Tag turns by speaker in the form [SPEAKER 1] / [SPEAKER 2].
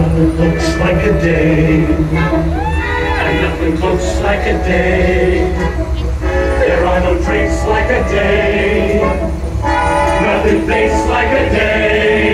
[SPEAKER 1] Nothing looks like a day, and nothing looks like a day. There are no drinks like a day, nothing tastes like a day.